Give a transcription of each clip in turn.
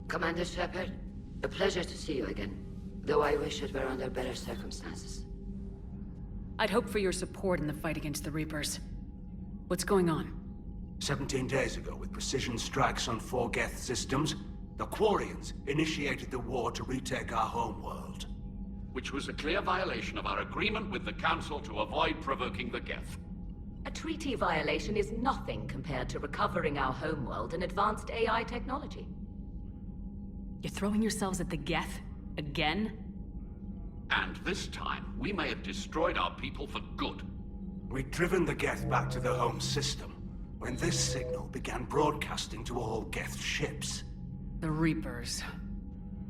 Commander Shepard, a pleasure to see you again. Though I wish it were under better circumstances. I'd hoped for your support in the fight against the Reapers. What's going on? 17 days ago, with precision strikes on 4 Geth systems, the Quarians initiated the war to retake our homeworld. Which was a clear violation of our agreement with the Council to avoid provoking the Geth. A treaty violation is nothing compared to recovering our homeworld and advanced AI technology. You're throwing yourselves at the Geth? Again? And this time, we may have destroyed our people for good. We'd driven the Geth back to the home system, when this signal began broadcasting to all Geth ships. The Reapers.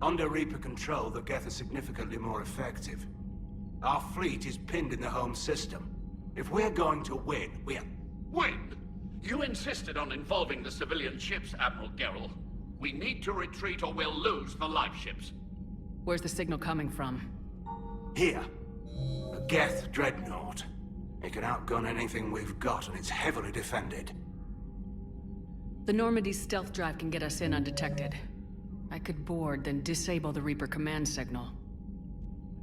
Under Reaper control, the Geth are significantly more effective. Our fleet is pinned in the home system. If we're going to win, we're... Win? You insisted on involving the civilian ships, Admiral Gerrel. We need to retreat or we'll lose the live ships. Where's the signal coming from? Here. A Geth dreadnought. It can outgun anything we've got, and it's heavily defended. The Normandy's stealth drive can get us in undetected. I could board, then disable the Reaper command signal.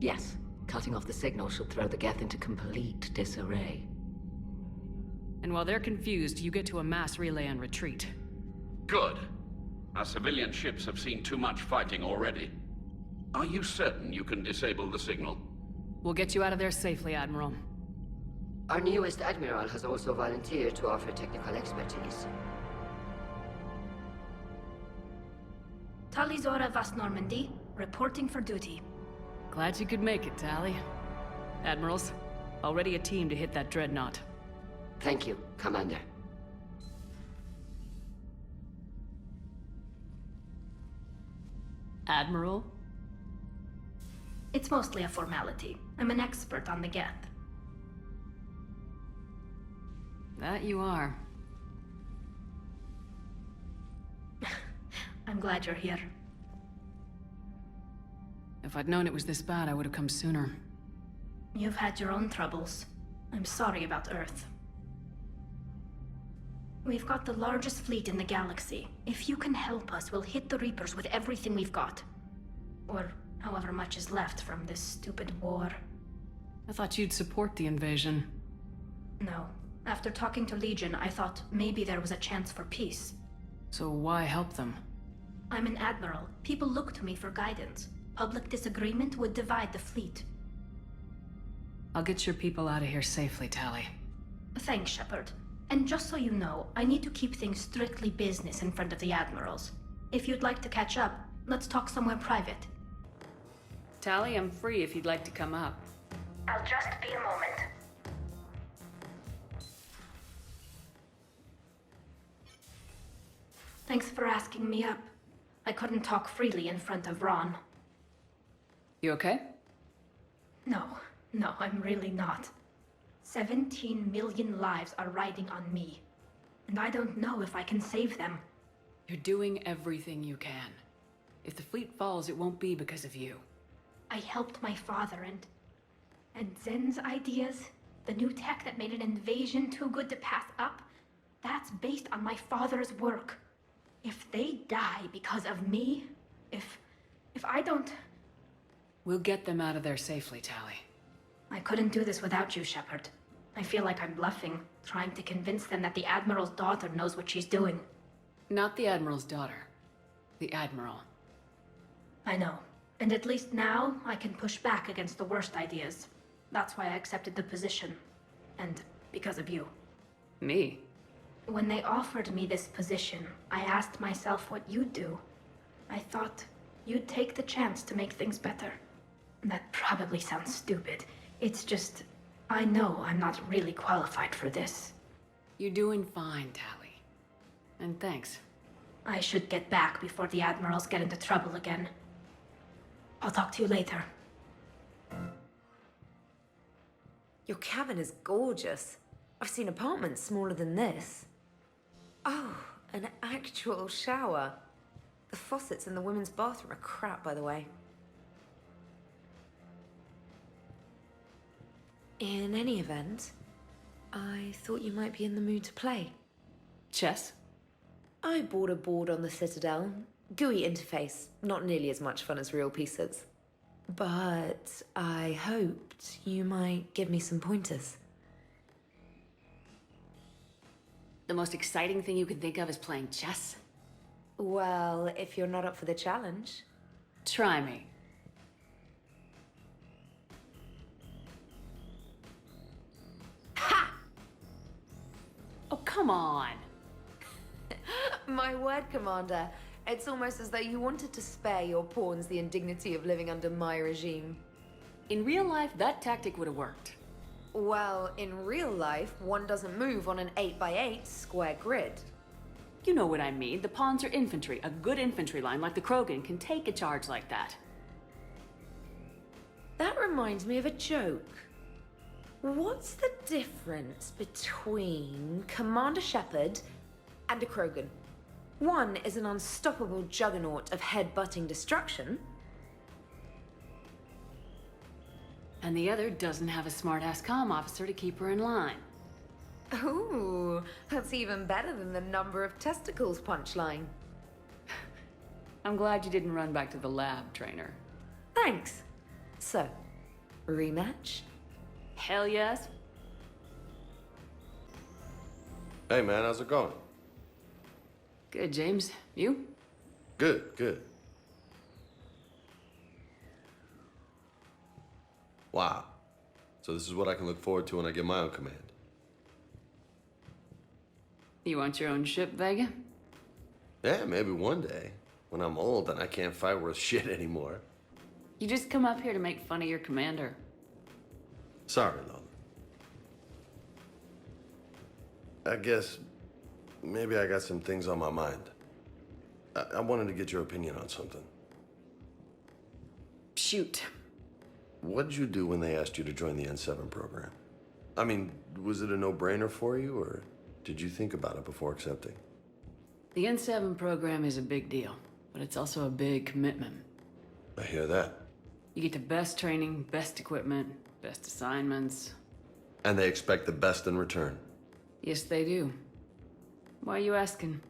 Yes, cutting off the signal should throw the Geth into complete disarray. And while they're confused, you get to a mass relay and retreat. Good. Our civilian ships have seen too much fighting already. Are you certain you can disable the signal? We'll get you out of there safely, Admiral. Our newest Admiral has also volunteered to offer technical expertise. Talizora Vas Normandy, reporting for duty. Glad you could make it, Tali. Admirals, already a team to hit that dreadnought. Thank you, Commander. Admiral? It's mostly a formality. I'm an expert on the Geth. That you are. I'm glad you're here. If I'd known it was this bad, I would have come sooner. You've had your own troubles. I'm sorry about Earth. We've got the largest fleet in the galaxy. If you can help us, we'll hit the Reapers with everything we've got. Or however much is left from this stupid war. I thought you'd support the invasion. No. After talking to Legion, I thought maybe there was a chance for peace. So why help them? I'm an admiral. People look to me for guidance. Public disagreement would divide the fleet. I'll get your people out of here safely, Tali. Thanks, Shepard. And just so you know, I need to keep things strictly business in front of the admirals. If you'd like to catch up, let's talk somewhere private. Tali, I'm free if you'd like to come up. I'll just be a moment. Thanks for asking me up. I couldn't talk freely in front of Ron. You okay? No, I'm really not. 17 million lives are riding on me. And I don't know if I can save them. You're doing everything you can. If the fleet falls, it won't be because of you. I helped my father and Zen's ideas, the new tech that made an invasion too good to pass up, that's based on my father's work. If they die because of me, if I don't... We'll get them out of there safely, Tali. I couldn't do this without you, Shepard. I feel like I'm bluffing, trying to convince them that the Admiral's daughter knows what she's doing. Not the Admiral's daughter. The Admiral. I know. And at least now, I can push back against the worst ideas. That's why I accepted the position. And because of you. Me? When they offered me this position, I asked myself what you'd do. I thought you'd take the chance to make things better. That probably sounds stupid. It's just, I know I'm not really qualified for this. You're doing fine, Tali. And thanks. I should get back before the Admirals get into trouble again. I'll talk to you later. Your cabin is gorgeous. I've seen apartments smaller than this. Oh, an actual shower. The faucets in the women's bathroom are crap, by the way. In any event, I thought you might be in the mood to play. Chess? I bought a board on the Citadel. GUI interface, not nearly as much fun as real pieces. But I hoped you might give me some pointers. The most exciting thing you can think of is playing chess? Well, if you're not up for the challenge. Try me. Ha! Oh, come on. My word, Commander. It's almost as though you wanted to spare your pawns the indignity of living under my regime. In real life, that tactic would have worked. Well, in real life, one doesn't move on an 8x8 square grid. You know what I mean. The pawns are infantry. A good infantry line like the Krogan can take a charge like that. That reminds me of a joke. What's the difference between Commander Shepard and a Krogan? One is an unstoppable juggernaut of head-butting destruction. And the other doesn't have a smart-ass comm officer to keep her in line. Ooh, that's even better than the number of testicles punchline. I'm glad you didn't run back to the lab, trainer. Thanks. So, rematch? Hell yes. Hey man, how's it going? Good, James. You? Good, good. Wow. So this is what I can look forward to when I get my own command. You want your own ship, Vega? Yeah, maybe one day. When I'm old and I can't fight worth shit anymore. You just come up here to make fun of your commander. Sorry, Lola. I guess maybe I got some things on my mind. I wanted to get your opinion on something. Shoot. What'd you do when they asked you to join the N7 program? I mean, was it a no-brainer for you, or did you think about it before accepting? The N7 program is a big deal, but it's also a big commitment. I hear that. You get the best training, best equipment, best assignments. And they expect the best in return. Yes, they do. Why are you asking?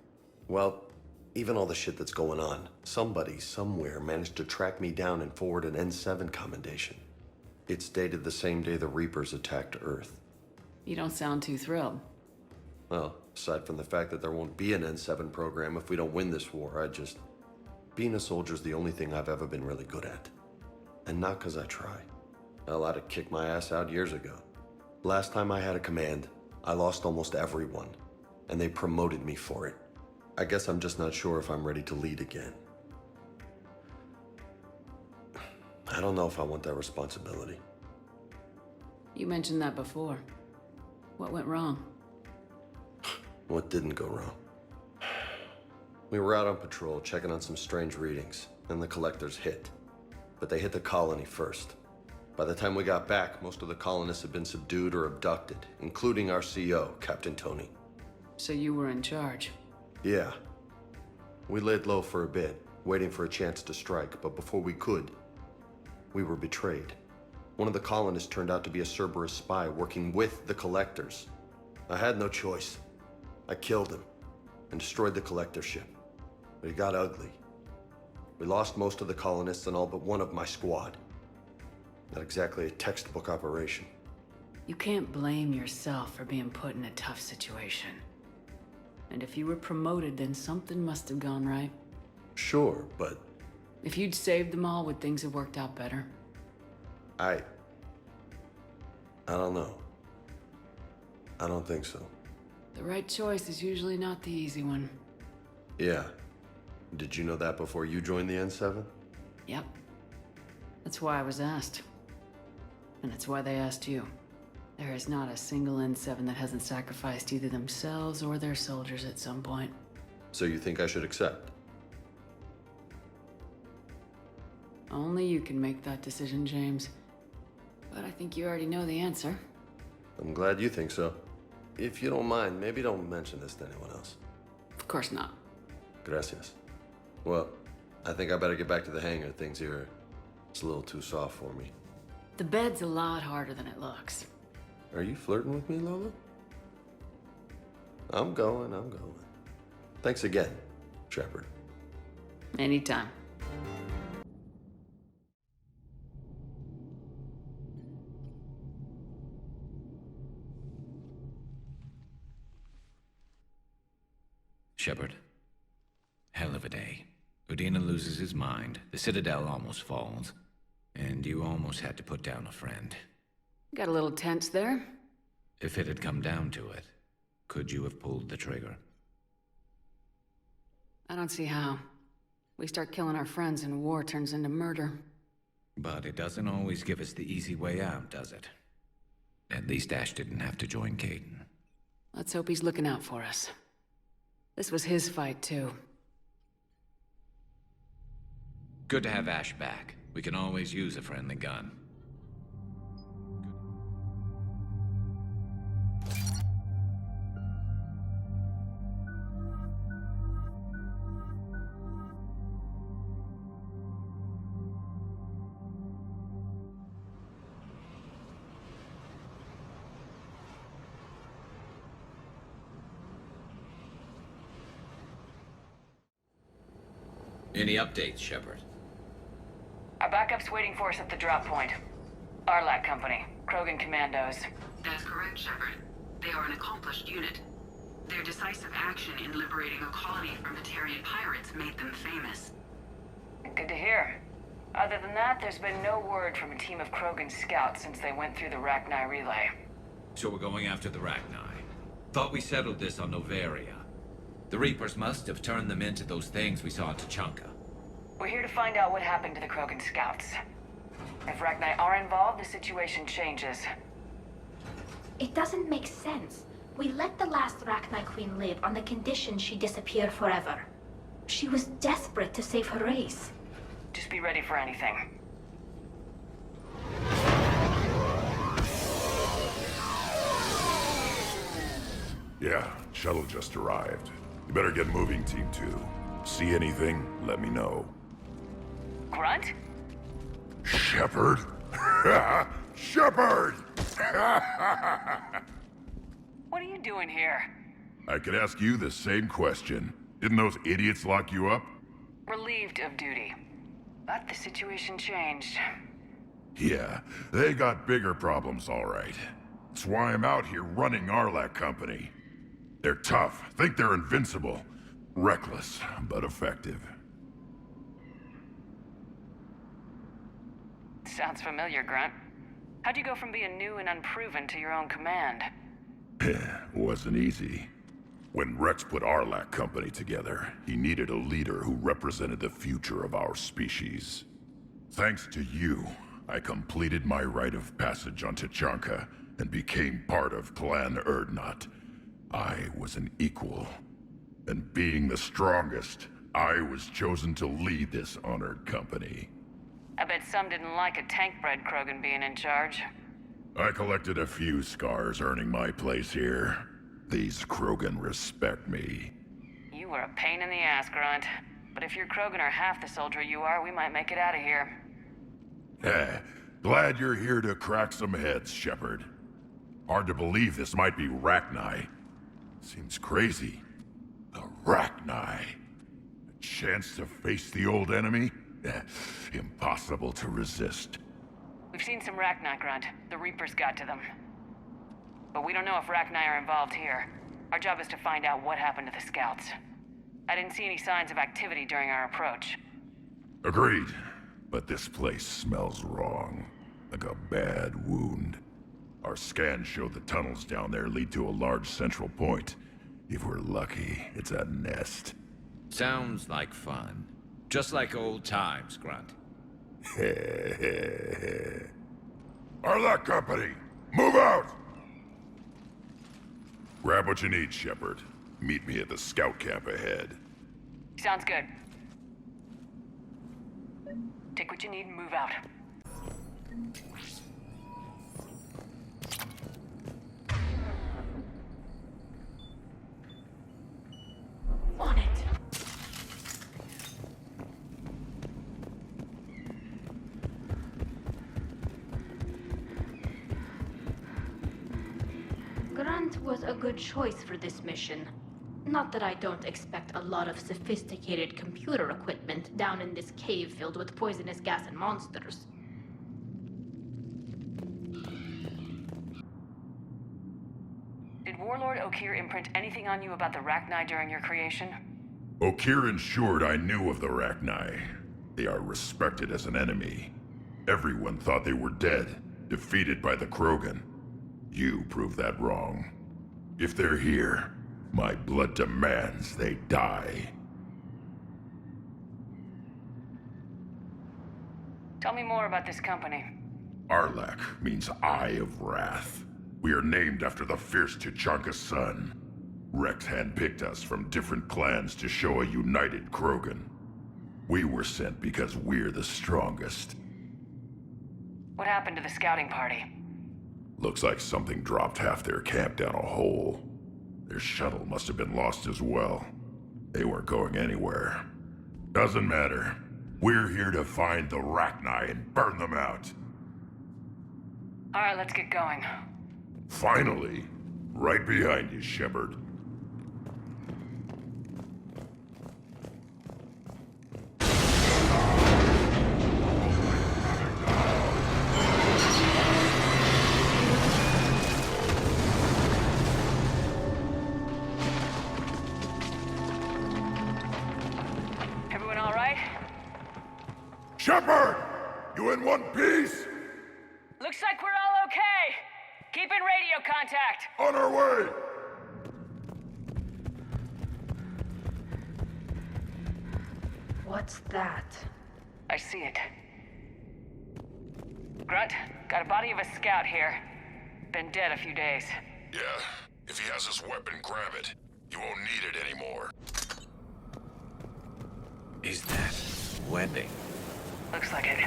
Well, even all the shit that's going on, somebody somewhere managed to track me down and forward an N7 commendation. It's dated the same day the Reapers attacked Earth. You don't sound too thrilled. Well, aside from the fact that there won't be an N7 program if we don't win this war, being a soldier's the only thing I've ever been really good at. And not because I try. Hell, I'd have kicked my ass out years ago. Last time I had a command, I lost almost everyone. And they promoted me for it. I guess I'm just not sure if I'm ready to lead again. I don't know if I want that responsibility. You mentioned that before. What went wrong? What didn't go wrong? We were out on patrol, checking on some strange readings, and the collectors hit. But they hit the colony first. By the time we got back, most of the colonists had been subdued or abducted, including our CO, Captain Tony. So you were in charge. Yeah. We laid low for a bit, waiting for a chance to strike, but before we could, we were betrayed. One of the colonists turned out to be a Cerberus spy working with the collectors. I had no choice. I killed him and destroyed the collector ship. But it got ugly. We lost most of the colonists and all but one of my squad. Not exactly a textbook operation. You can't blame yourself for being put in a tough situation. And if you were promoted, then something must have gone right. Sure, but If you'd saved them all, would things have worked out better? I don't know. I don't think so. The right choice is usually not the easy one. Yeah. Did you know that before you joined the N7? Yep. That's why I was asked. And that's why they asked you. There is not a single N7 that hasn't sacrificed either themselves or their soldiers at some point. So you think I should accept? Only you can make that decision, James. But I think you already know the answer. I'm glad you think so. If you don't mind, maybe don't mention this to anyone else. Of course not. Gracias. Well, I think I better get back to the hangar. Things here, it's a little too soft for me. The bed's a lot harder than it looks. Are you flirting with me, Lola? I'm going. Thanks again, Shepard. Anytime. Shepard. Hell of a day. Udina loses his mind, the Citadel almost falls, and you almost had to put down a friend. Got a little tense there. If it had come down to it, could you have pulled the trigger? I don't see how. We start killing our friends and war turns into murder. But it doesn't always give us the easy way out, does it? At least Ash didn't have to join Kaidan. Let's hope he's looking out for us. This was his fight, too. Good to have Ash back. We can always use a friendly gun. Any updates, Shepard? Our backup's waiting for us at the drop point. Arlac Company, Krogan Commandos. That's correct, Shepard. They are an accomplished unit. Their decisive action in liberating a colony from Batarian pirates made them famous. Good to hear. Other than that, there's been no word from a team of Krogan scouts since they went through the Rachni relay. So we're going after the Rachni. Thought we settled this on Noveria. The Reapers must have turned them into those things we saw in Tuchanka. We're here to find out what happened to the Krogan scouts. If Rachni are involved, the situation changes. It doesn't make sense. We let the last Rachni Queen live on the condition she disappear forever. She was desperate to save her race. Just be ready for anything. Yeah, shuttle just arrived. You better get moving, Team 2. See anything, let me know. Grunt? Shepard? Shepard! What are you doing here? I could ask you the same question. Didn't those idiots lock you up? Relieved of duty. But the situation changed. Yeah, they got bigger problems, all right. That's why I'm out here running Arlac Company. They're tough, think they're invincible. Reckless, but effective. Sounds familiar, Grunt. How'd you go from being new and unproven to your own command? Wasn't easy. When Rex put Arlac Company together, he needed a leader who represented the future of our species. Thanks to you, I completed my rite of passage on Tuchanka and became part of Clan Urdnot. I was an equal. And being the strongest, I was chosen to lead this honored company. I bet some didn't like a tank-bred Krogan being in charge. I collected a few scars earning my place here. These Krogan respect me. You were a pain in the ass, Grunt. But if your Krogan are half the soldier you are, we might make it out of here. Glad you're here to crack some heads, Shepard. Hard to believe this might be Rachni. Seems crazy. The Rachni. A chance to face the old enemy? Impossible to resist. We've seen some Rachni, Grunt. The Reapers got to them. But we don't know if Rachni are involved here. Our job is to find out what happened to the scouts. I didn't see any signs of activity during our approach. Agreed. But this place smells wrong. Like a bad wound. Our scans show the tunnels down there lead to a large central point. If we're lucky, it's a nest. Sounds like fun. Just like old times, Grunt. Arlac Company, move out! Grab what you need, Shepard. Meet me at the scout camp ahead. Sounds good. Take what you need and move out. On it. Grunt was a good choice for this mission. Not that I don't expect a lot of sophisticated computer equipment down in this cave filled with poisonous gas and monsters. Did Warlord Okeer imprint anything on you about the Rachni during your creation? Okeer ensured I knew of the Rachni. They are respected as an enemy. Everyone thought they were dead, defeated by the Krogan. You proved that wrong. If they're here, my blood demands they die. Tell me more about this company. Arlak means Eye of Wrath. We are named after the fierce Tuchanka sun. Rex handpicked us from different clans to show a united Krogan. We were sent because we're the strongest. What happened to the scouting party? Looks like something dropped half their camp down a hole. Their shuttle must have been lost as well. They weren't going anywhere. Doesn't matter. We're here to find the Rachni and burn them out. Alright, let's get going. Finally. Right behind you, Shepard. Everyone alright? Shepard! You in one piece? Looks like we're all okay! Keep in radio contact! On our way! What's that? I see it. Grunt, got a body of a scout here. Been dead a few days. Yeah, if he has his weapon, grab it. You won't need it anymore. Is that webbing? Looks like it.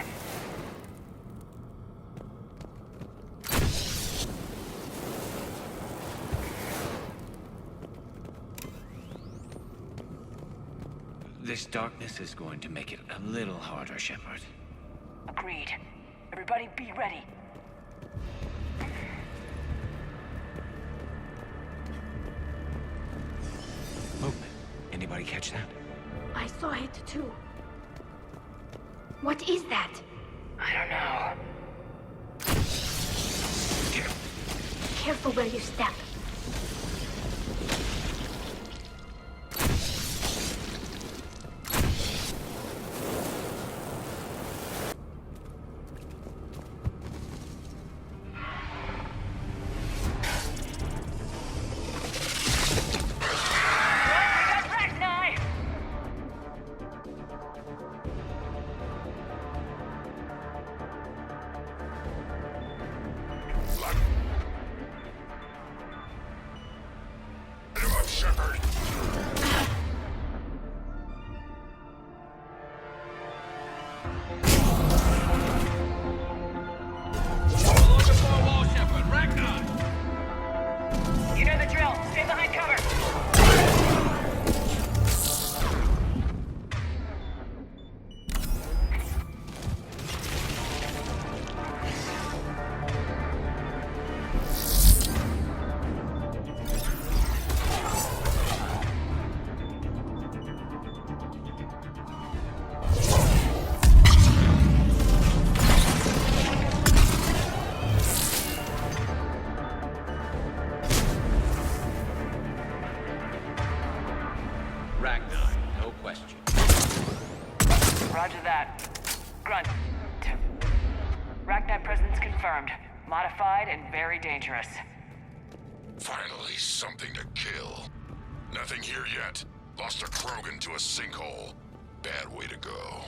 This darkness is going to make it a little harder, Shepard. Agreed. Everybody be ready. Movement. Anybody catch that? I saw it too. What is that? I don't know. Careful where you step. Shepard! You know the drill. Stay behind cover. Ragnar, no question. Roger that. Grunt. Rachni presence confirmed. Modified and very dangerous. Finally, something to kill. Nothing here yet. Lost a Krogan to a sinkhole. Bad way to go.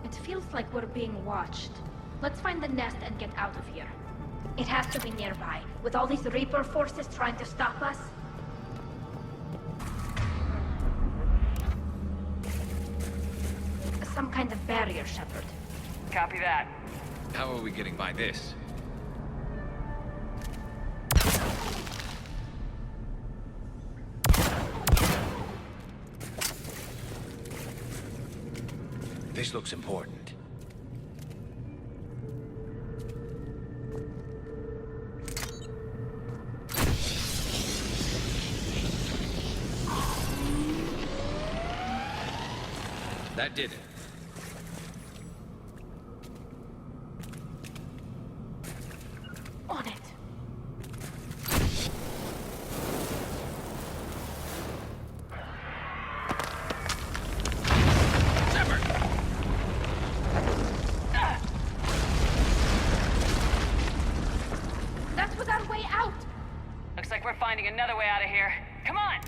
It feels like we're being watched. Let's find the nest and get out of here. It has to be nearby, with all these Reaper forces trying to stop us. Some kind of barrier, Shepard. Copy that. How are we getting by this? This looks important. That did it. On it. That was our way out. Looks like we're finding another way out of here. Come on!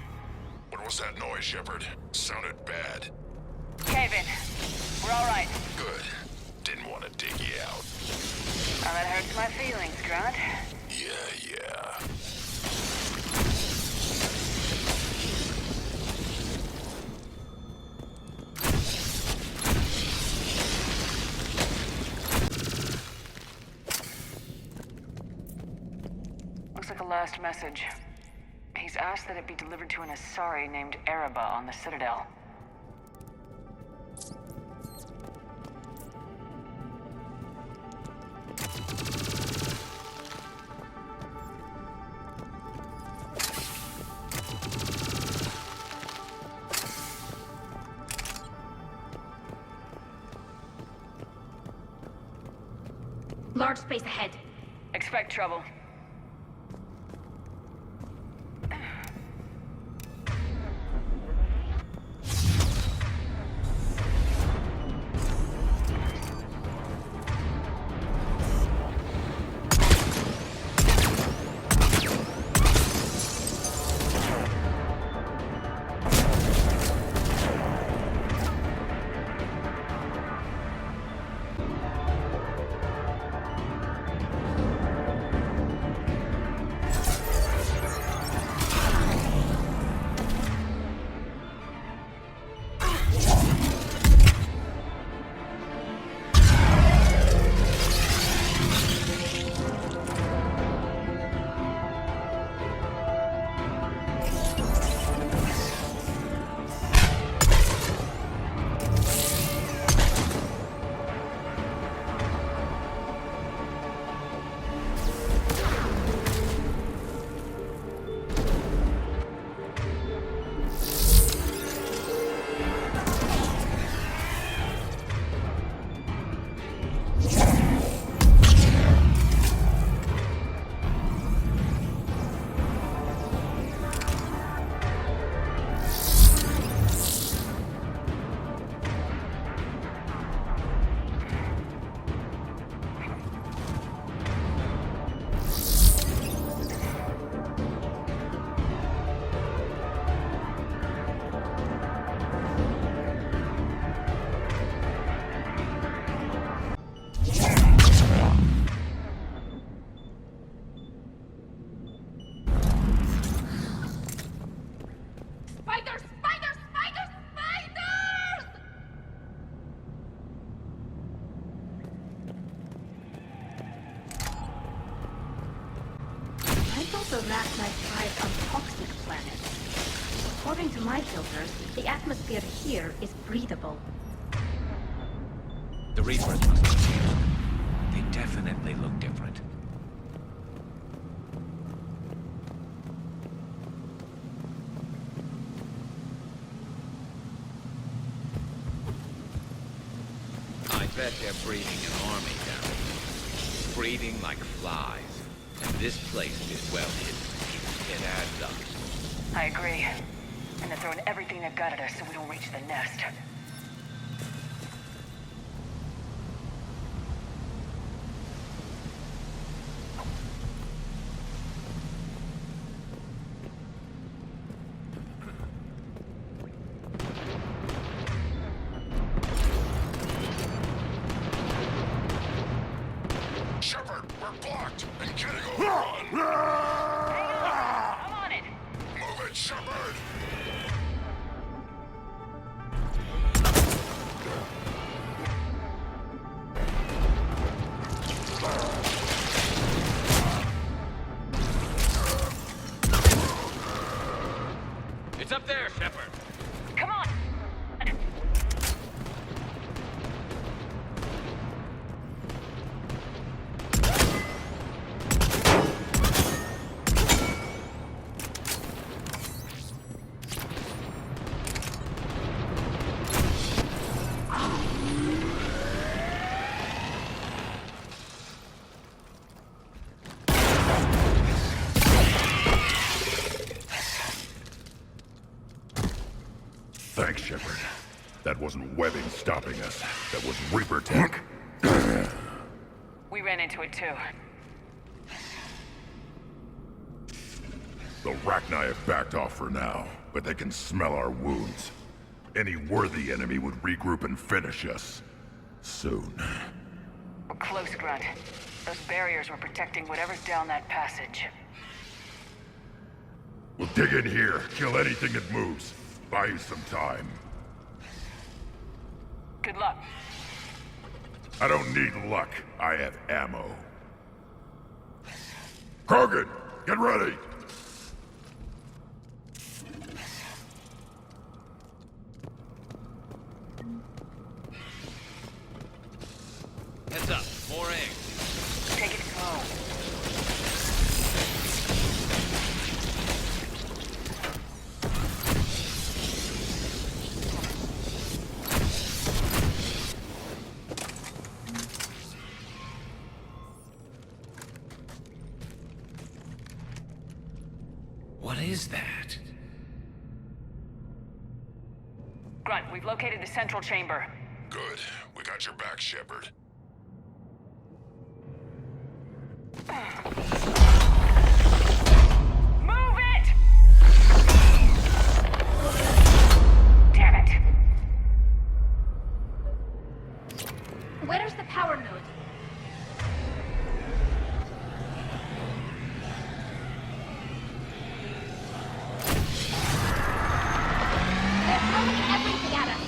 What was that noise, Shepard? Sounded bad. Cave in. We're all right. Good. Didn't want to dig you out. Well, that hurts my feelings, Grunt. Yeah. Looks like a last message. He's asked that it be delivered to an Asari named Ereba on the Citadel. Large space ahead. Expect trouble. The Rachni thrive on toxic planets. According to my filters, the atmosphere here is breathable. The Reapers must have changed. They definitely look different. I bet they're breeding an army down here. Breeding like flies. And this place is well hidden. It adds up. I agree. And they're throwing everything they've got at us so we don't reach the nest. Shepard, we're blocked and getting overrun. Hang on! I'm on it! Move it, Shepard! It's up there, Shepard. Come on! That wasn't webbing stopping us. That was Reaper tech. We ran into it too. The Rachni have backed off for now, but they can smell our wounds. Any worthy enemy would regroup and finish us. Soon. We're close, Grunt. Those barriers were protecting whatever's down that passage. We'll dig in here, kill anything that moves. Buy you some time. Good luck. I don't need luck. I have ammo. Krogan, get ready! Heads up, more eggs. Take it slow. What is that? Grunt, we've located the central chamber. Good. We got your back, Shepard. Move it! Damn it. Where's the power node? They're throwing everything at us.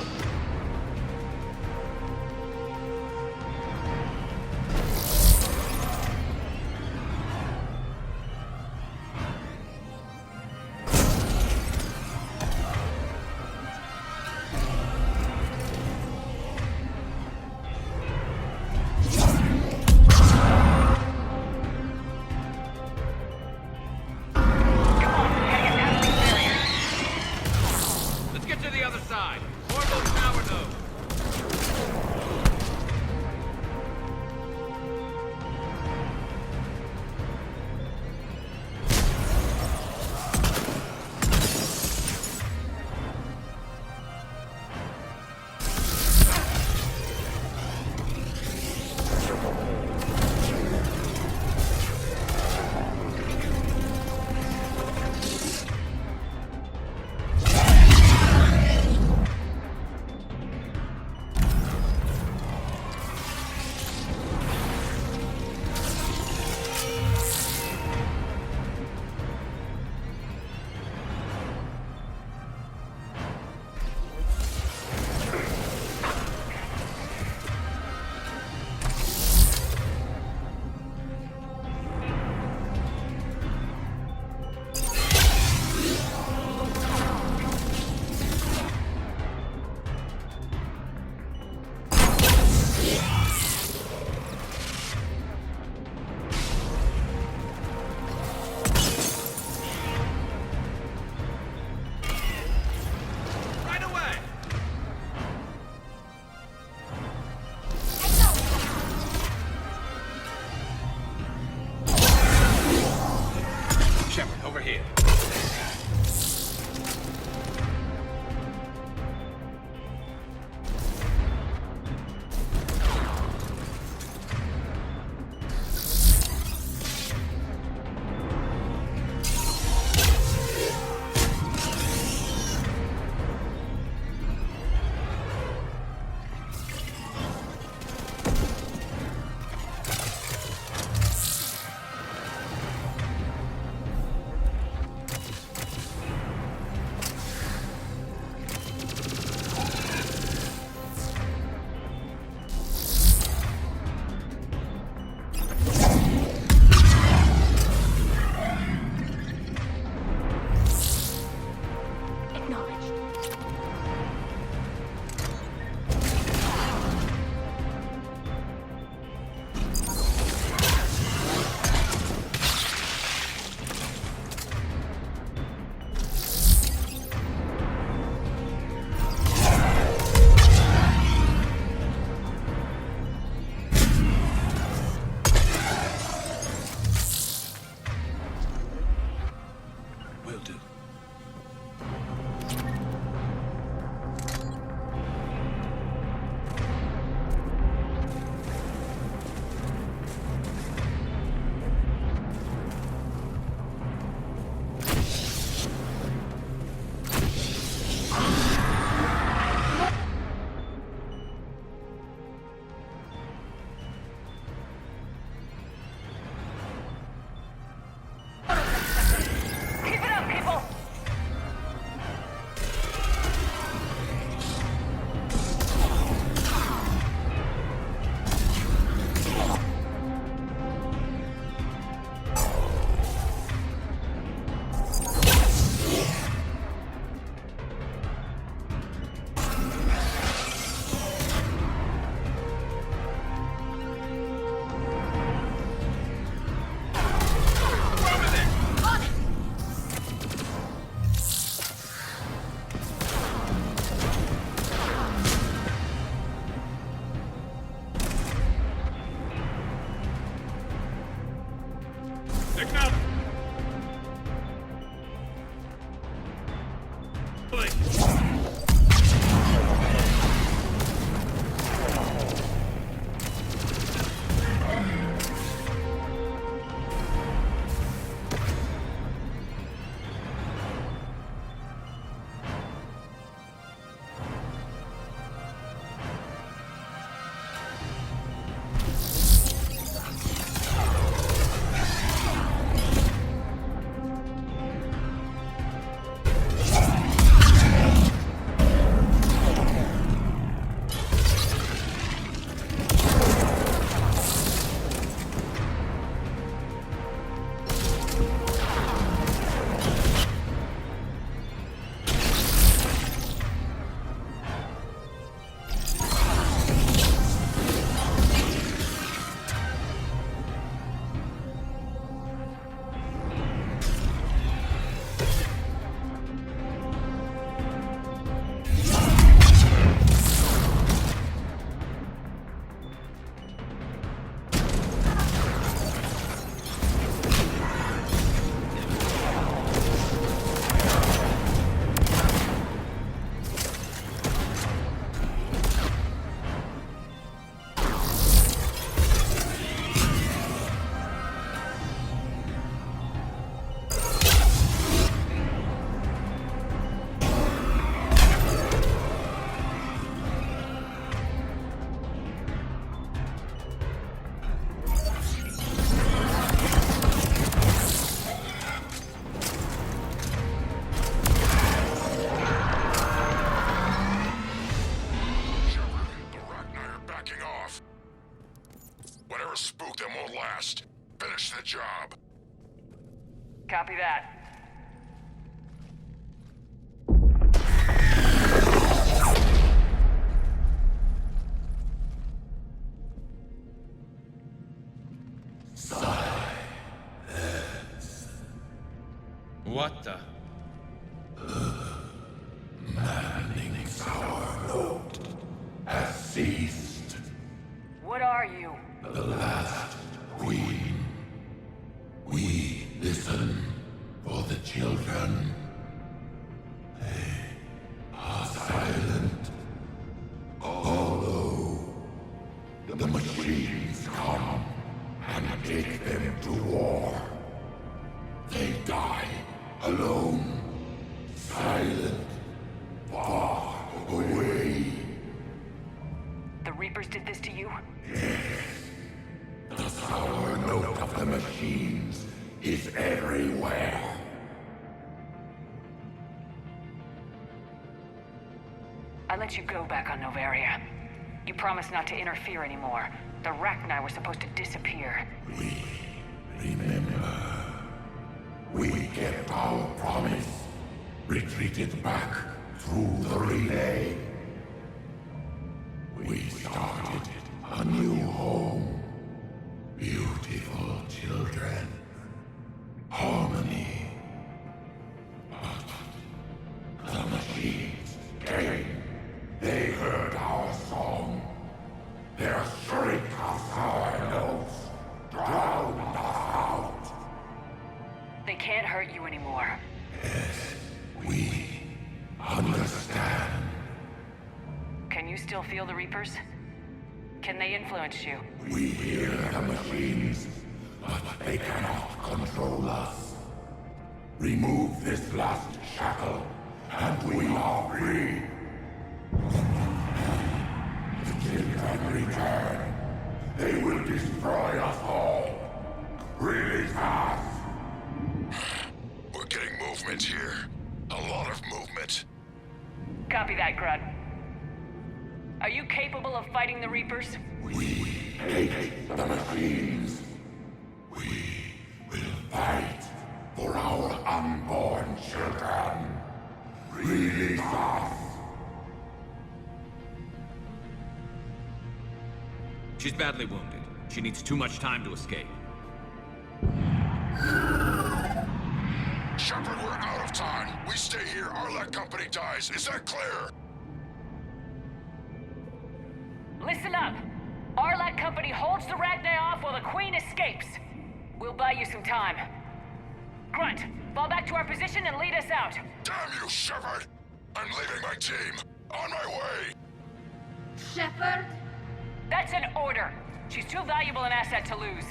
blast. Finish the job. Copy that. What the? Manning's our note has ceased. What are you? The last queen. We listen for the children. They are silent. Although the machines come and take them to war, they die alone, silent, far away. The Reapers did this to you? The sour note of the machines is everywhere. I let you go back on Novaria. You promised not to interfere anymore. The Rachni were supposed to disappear. We remember. We kept our promise. Retreated back through the relay. We started a new home. Beautiful children. Harmony. But the machines came. They heard our song. Their shriek of sour notes drowned us out. They can't hurt you anymore. Yes, we understand. Can you still feel the Reapers? Can they influence you? We hear the machines, but they cannot control us. Remove this last shackle, and we are free. The children return. They will destroy us all. Release us. We're getting movement here. A lot of movement. Copy that, Grunt. Are you capable of fighting the Reapers? We hate the machines. We will fight for our unborn children. Release us. She's badly wounded. She needs too much time to escape. Shepard, we're out of time. We stay here, Arlec Company dies. Is that clear? Listen up! Arlec Company holds the Rachni off while the Queen escapes. We'll buy you some time. Grunt, fall back to our position and lead us out. Damn you, Shepard! I'm leaving my team. On my way. Shepard? That's an order. She's too valuable an asset to lose.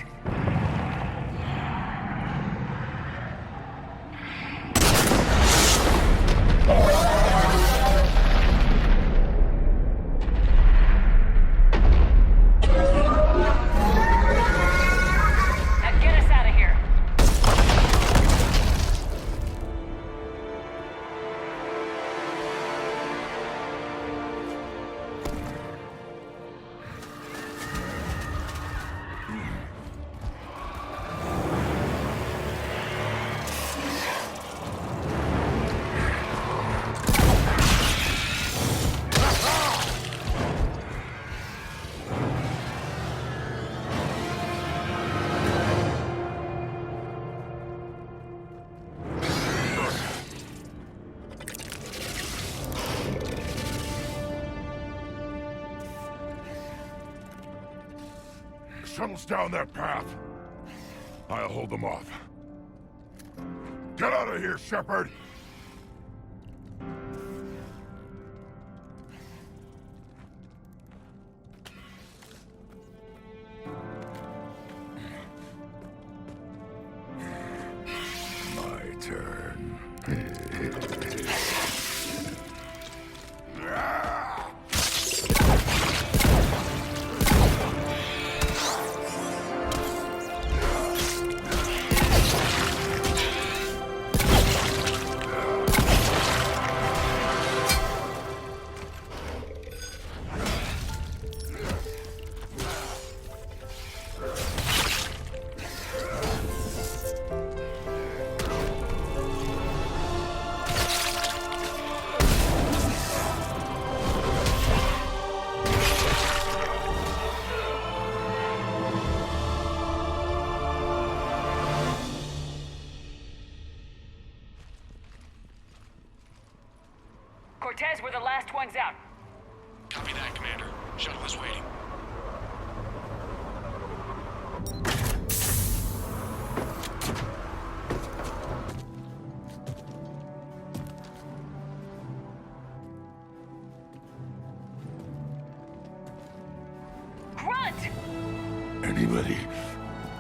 Now get us out of here. Shuttles down that path. I'll hold them off. Get out of here, Shepard! My turn. Cortez, we're the last ones out. Copy that, Commander. Shuttle is waiting. Grunt! Anybody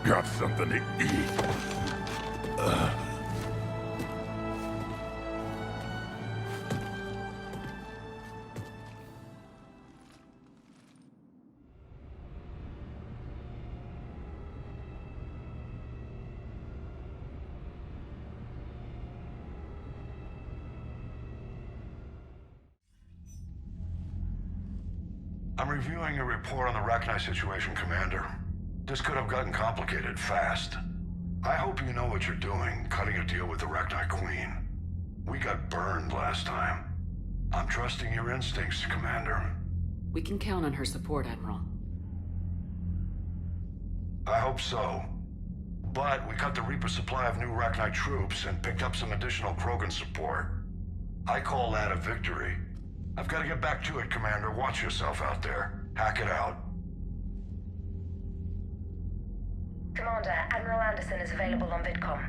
got something to eat? I'm reviewing your report on the Rachni situation, Commander. This could have gotten complicated fast. I hope you know what you're doing, cutting a deal with the Rachni Queen. We got burned last time. I'm trusting your instincts, Commander. We can count on her support, Admiral. I hope so. But we cut the Reaper supply of new Rachni troops and picked up some additional Krogan support. I call that a victory. I've got to get back to it, Commander. Watch yourself out there. Hack it out. Commander, Admiral Anderson is available on VidCom.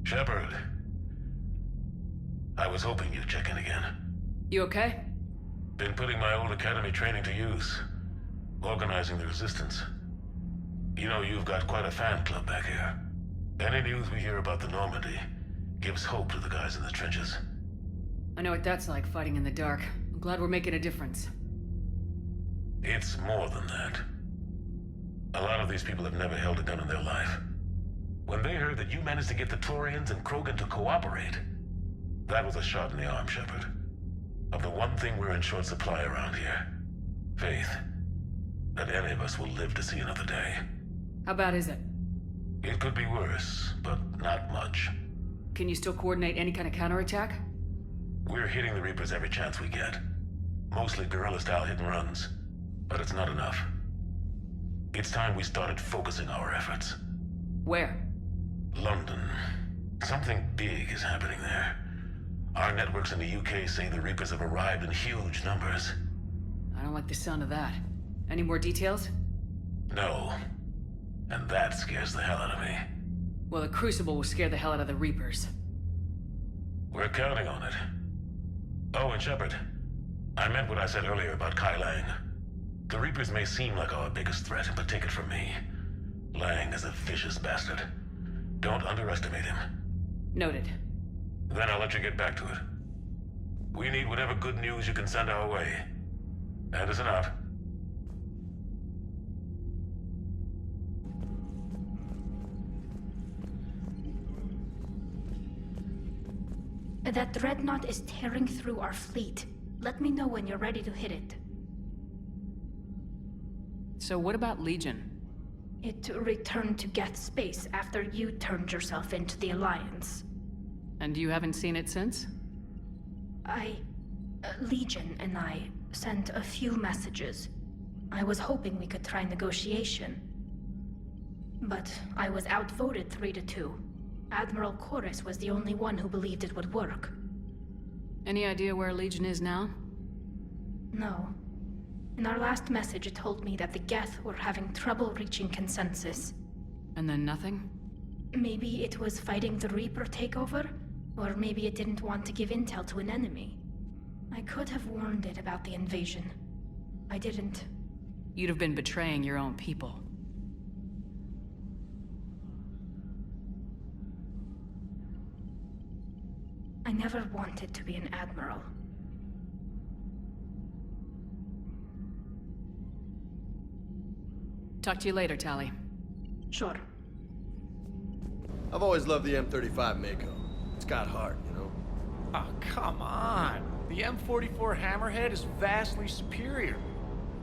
Shepard. I was hoping you'd check in again. You okay? Been putting my old academy training to use. Organizing the resistance. You know, you've got quite a fan club back here. Any news we hear about the Normandy gives hope to the guys in the trenches. I know what that's like, fighting in the dark. I'm glad we're making a difference. It's more than that. A lot of these people have never held a gun in their life. When they heard that you managed to get the Turians and Krogan to cooperate, that was a shot in the arm, Shepard. Of the one thing we're in short supply around here. Faith. That any of us will live to see another day. How bad is it? It could be worse, but not much. Can you still coordinate any kind of counterattack? We're hitting the Reapers every chance we get. Mostly guerrilla-style hit-and-runs. But it's not enough. It's time we started focusing our efforts. Where? London. Something big is happening there. Our networks in the UK say the Reapers have arrived in huge numbers. I don't like the sound of that. Any more details? No. And that scares the hell out of me. Well, the Crucible will scare the hell out of the Reapers. We're counting on it. Oh, and Shepard, I meant what I said earlier about Kai Lang. The Reapers may seem like our biggest threat, but take it from me. Lang is a vicious bastard. Don't underestimate him. Noted. Then I'll let you get back to it. We need whatever good news you can send our way. Anderson out. That dreadnought is tearing through our fleet. Let me know when you're ready to hit it. So what about Legion? It returned to Geth space after you turned yourself into the Alliance. And you haven't seen it since? Legion and I sent a few messages. I was hoping we could try negotiation. But I was outvoted 3-2. Admiral Corus was the only one who believed it would work. Any idea where Legion is now? No. In our last message, it told me that the Geth were having trouble reaching consensus. And then nothing? Maybe it was fighting the Reaper takeover? Or maybe it didn't want to give intel to an enemy. I could have warned it about the invasion. I didn't. You'd have been betraying your own people. I never wanted to be an admiral. Talk to you later, Tali. Sure. I've always loved the M35 Mako. It's got heart, you know? Oh, come on. The M44 Hammerhead is vastly superior.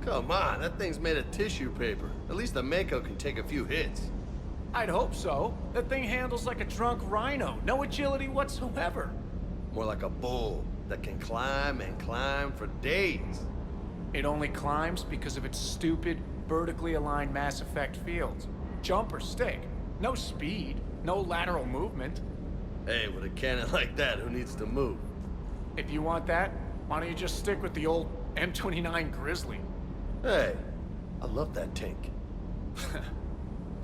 Come on, that thing's made of tissue paper. At least the Mako can take a few hits. I'd hope so. That thing handles like a drunk rhino. No agility whatsoever. More like a bull that can climb and climb for days. It only climbs because of its stupid, vertically aligned mass effect fields. Jump or stick. No speed. No lateral movement. Hey, with a cannon like that, who needs to move? If you want that, why don't you just stick with the old M29 Grizzly? Hey, I love that tank.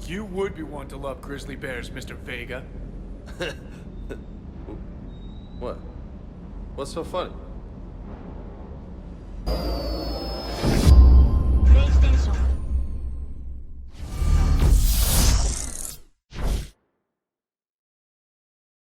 You would be one to love grizzly bears, Mr. Vega. What? What's so funny?